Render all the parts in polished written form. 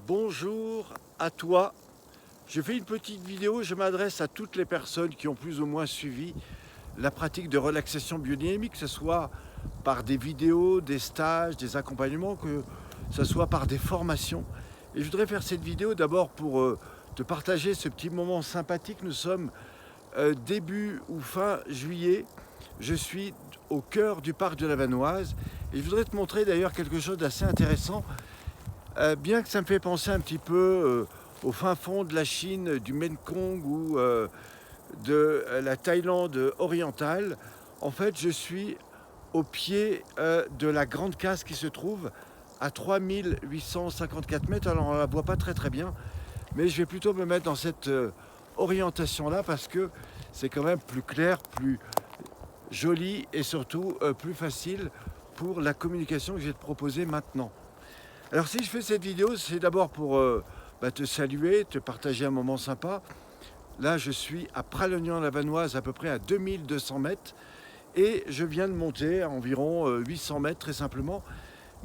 Bonjour à toi. Je fais une petite vidéo, je m'adresse à toutes les personnes qui ont plus ou moins suivi la pratique de relaxation biodynamique, que ce soit par des vidéos, des stages, des accompagnements, que ce soit par des formations. Et je voudrais faire cette vidéo d'abord pour te partager ce petit moment sympathique. Nous sommes début ou fin juillet. Je suis au cœur du parc de la Vanoise et je voudrais te montrer d'ailleurs quelque chose d'assez intéressant. Bien que ça me fait penser un petit peu au fin fond de la Chine, du Mekong ou de la Thaïlande orientale, en fait je suis au pied de la Grande Casse qui se trouve à 3854 mètres. Alors on ne la voit pas très bien, mais je vais plutôt me mettre dans cette orientation-là parce que c'est quand même plus clair, plus joli et surtout plus facile pour la communication que je vais te proposer maintenant. Alors si je fais cette vidéo, c'est d'abord pour te saluer, te partager un moment sympa. Là, je suis à Pralognan-la-Vanoise, à peu près à 2200 mètres. Et je viens de monter à environ 800 mètres, très simplement.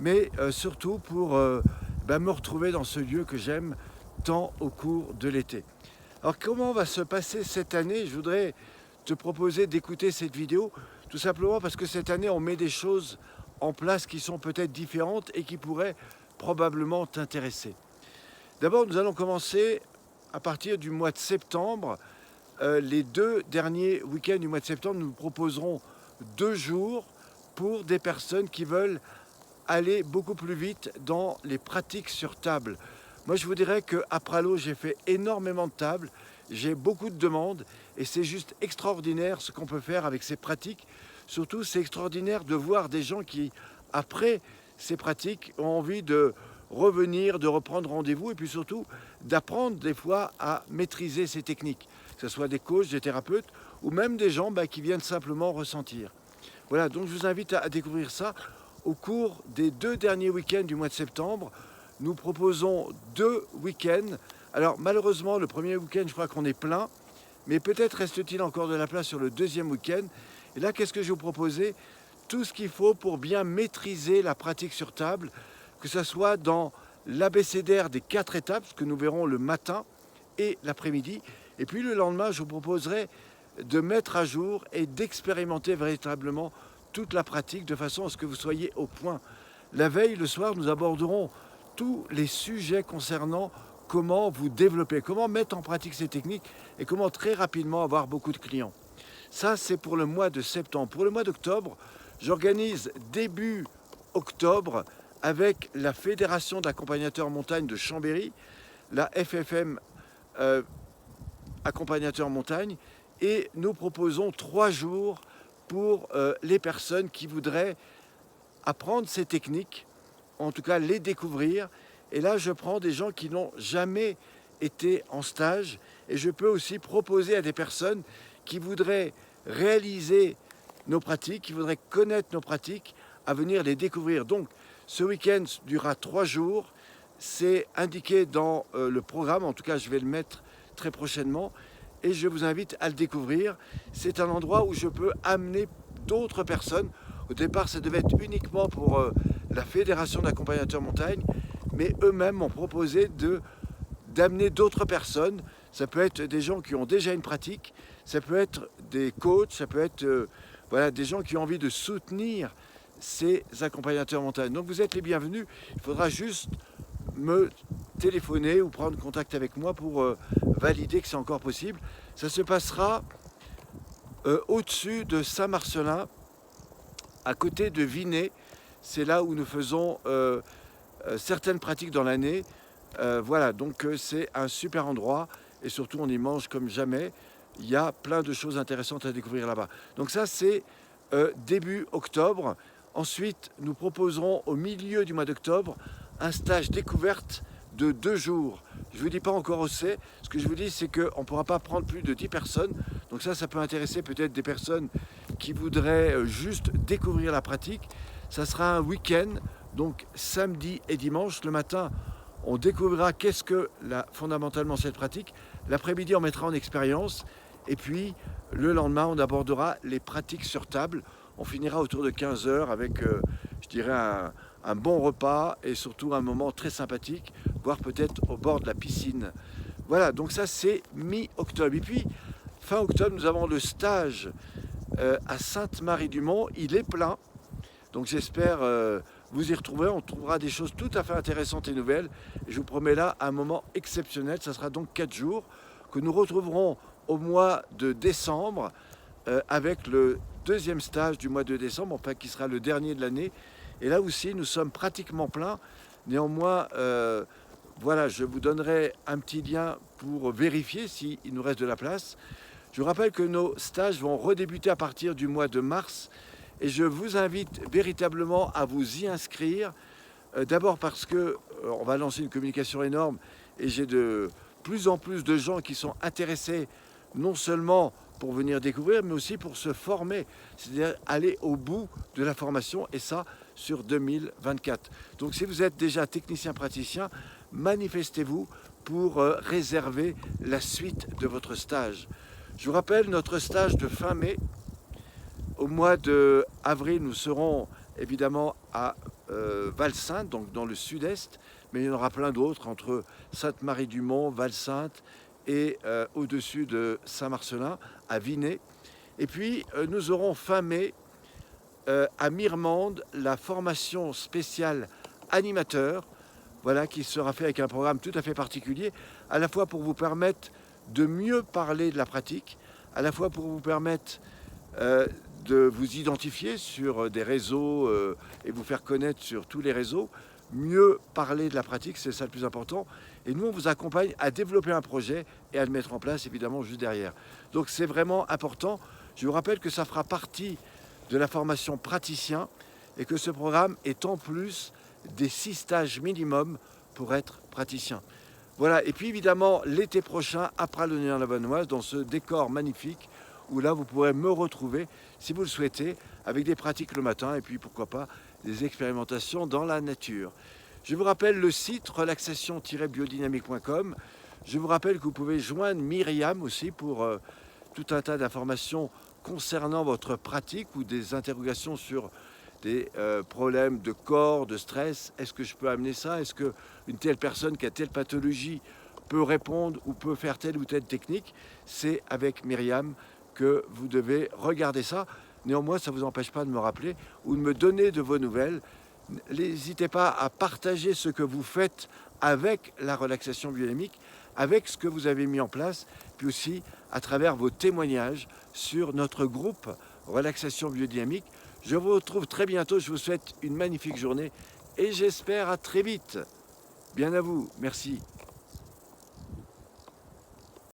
Mais surtout pour me retrouver dans ce lieu que j'aime tant au cours de l'été. Alors comment va se passer cette année? Je voudrais te proposer d'écouter cette vidéo, tout simplement parce que cette année, on met des choses en place qui sont peut-être différentes et qui pourraient probablement t'intéresser. D'abord, nous allons commencer à partir du mois de septembre. Les 2 derniers week-ends du mois de septembre, nous proposerons 2 jours pour des personnes qui veulent aller beaucoup plus vite dans les pratiques sur table. Moi, je vous dirais qu'à Pralo, j'ai fait énormément de tables, j'ai beaucoup de demandes et c'est juste extraordinaire ce qu'on peut faire avec ces pratiques. Surtout, c'est extraordinaire de voir des gens qui, après ces pratiques, ont envie de revenir, de reprendre rendez-vous et puis surtout d'apprendre des fois à maîtriser ces techniques, que ce soit des coachs, des thérapeutes ou même des gens qui viennent simplement ressentir. Voilà, donc je vous invite à découvrir ça. Au cours des 2 derniers week-ends du mois de septembre, nous proposons 2 week-ends. Alors malheureusement, le premier week-end, je crois qu'on est plein, mais peut-être reste-t-il encore de la place sur le 2e week-end. Et là, qu'est-ce que je vais vous proposer? Tout ce qu'il faut pour bien maîtriser la pratique sur table, que ce soit dans l'abécédaire des 4 étapes, ce que nous verrons le matin et l'après-midi. Et puis le lendemain, je vous proposerai de mettre à jour et d'expérimenter véritablement toute la pratique de façon à ce que vous soyez au point. La veille, le soir, nous aborderons tous les sujets concernant comment vous développer, comment mettre en pratique ces techniques et comment très rapidement avoir beaucoup de clients. Ça, c'est pour le mois de septembre. Pour le mois d'octobre, j'organise début octobre avec la Fédération d'accompagnateurs montagne de Chambéry, la FFM accompagnateur montagne, et nous proposons 3 jours pour les personnes qui voudraient apprendre ces techniques, en tout cas les découvrir. Et là, je prends des gens qui n'ont jamais été en stage et je peux aussi proposer à des personnes qui voudraient réaliser nos pratiques, qui voudraient connaître nos pratiques, à venir les découvrir. Donc, ce week-end durera 3 jours. C'est indiqué dans le programme. En tout cas, je vais le mettre très prochainement. Et je vous invite à le découvrir. C'est un endroit où je peux amener d'autres personnes. Au départ, ça devait être uniquement pour la Fédération d'accompagnateurs montagne. Mais eux-mêmes m'ont proposé d'amener d'autres personnes. Ça peut être des gens qui ont déjà une pratique. Ça peut être des coachs. Ça peut être des gens qui ont envie de soutenir ces accompagnateurs montagne. Donc vous êtes les bienvenus. Il faudra juste me téléphoner ou prendre contact avec moi pour valider que c'est encore possible. Ça se passera au-dessus de Saint-Marcellin, à côté de Vinay. C'est là où nous faisons certaines pratiques dans l'année. Voilà, donc c'est un super endroit et surtout on y mange comme jamais. Il y a plein de choses intéressantes à découvrir là-bas. Donc ça, c'est début octobre. Ensuite, nous proposerons au milieu du mois d'octobre un stage découverte de 2 jours. Je ne vous dis pas encore où c'est. Ce que je vous dis, c'est qu'on ne pourra pas prendre plus de 10 personnes. Donc ça peut intéresser peut-être des personnes qui voudraient juste découvrir la pratique. Ça sera un week-end, donc samedi et dimanche. Le matin, on découvrira qu'est-ce que fondamentalement cette pratique. L'après-midi, on mettra en expérience. Et puis, le lendemain, on abordera les pratiques sur table. On finira autour de 15 h avec, je dirais, un bon repas et surtout un moment très sympathique, voire peut-être au bord de la piscine. Voilà, donc ça c'est mi-octobre. Et puis, fin octobre, nous avons le stage à Sainte-Marie-du-Mont. Il est plein, donc j'espère vous y retrouver. On trouvera des choses tout à fait intéressantes et nouvelles. Et je vous promets là un moment exceptionnel. Ça sera donc 4 jours que nous retrouverons au mois de décembre avec le deuxième stage du mois de décembre, enfin qui sera le dernier de l'année. Et là aussi, nous sommes pratiquement pleins. Néanmoins, voilà, je vous donnerai un petit lien pour vérifier s'il nous reste de la place. Je vous rappelle que nos stages vont redébuter à partir du mois de mars et je vous invite véritablement à vous y inscrire. D'abord parce que on va lancer une communication énorme et j'ai de plus en plus de gens qui sont intéressés non seulement pour venir découvrir, mais aussi pour se former, c'est-à-dire aller au bout de la formation, et ça sur 2024. Donc si vous êtes déjà technicien praticien, manifestez-vous pour réserver la suite de votre stage. Je vous rappelle notre stage de fin mai. Au mois d'avril, nous serons évidemment à Val-Sainte, donc dans le sud-est, mais il y en aura plein d'autres entre Sainte-Marie-du-Mont, Val-Sainte et au-dessus de Saint-Marcelin, à Vinay. Et puis nous aurons fin mai à Mirmande la formation spéciale animateur, voilà, qui sera fait avec un programme tout à fait particulier, à la fois pour vous permettre de mieux parler de la pratique, à la fois pour vous permettre de vous identifier sur des réseaux et vous faire connaître sur tous les réseaux, mieux parler de la pratique, c'est ça le plus important. Et nous, on vous accompagne à développer un projet et à le mettre en place, évidemment, juste derrière. Donc c'est vraiment important. Je vous rappelle que ça fera partie de la formation praticien et que ce programme est en plus des 6 stages minimum pour être praticien. Voilà, et puis évidemment, l'été prochain, à Pralognan-la-Vanoise, dans ce décor magnifique, où là, vous pourrez me retrouver, si vous le souhaitez, avec des pratiques le matin, et puis pourquoi pas, des expérimentations dans la nature. Je vous rappelle le site relaxation-biodynamique.com. Je vous rappelle que vous pouvez joindre Myriam aussi pour tout un tas d'informations concernant votre pratique ou des interrogations sur des problèmes de corps, de stress. Est-ce que je peux amener ça? Est-ce qu'une telle personne qui a telle pathologie peut répondre ou peut faire telle ou telle technique? C'est avec Myriam que vous devez regarder ça. Néanmoins, ça ne vous empêche pas de me rappeler ou de me donner de vos nouvelles. N'hésitez pas à partager ce que vous faites avec la relaxation biodynamique, avec ce que vous avez mis en place, puis aussi à travers vos témoignages sur notre groupe Relaxation Biodynamique. Je vous retrouve très bientôt, je vous souhaite une magnifique journée et j'espère à très vite. Bien à vous, merci.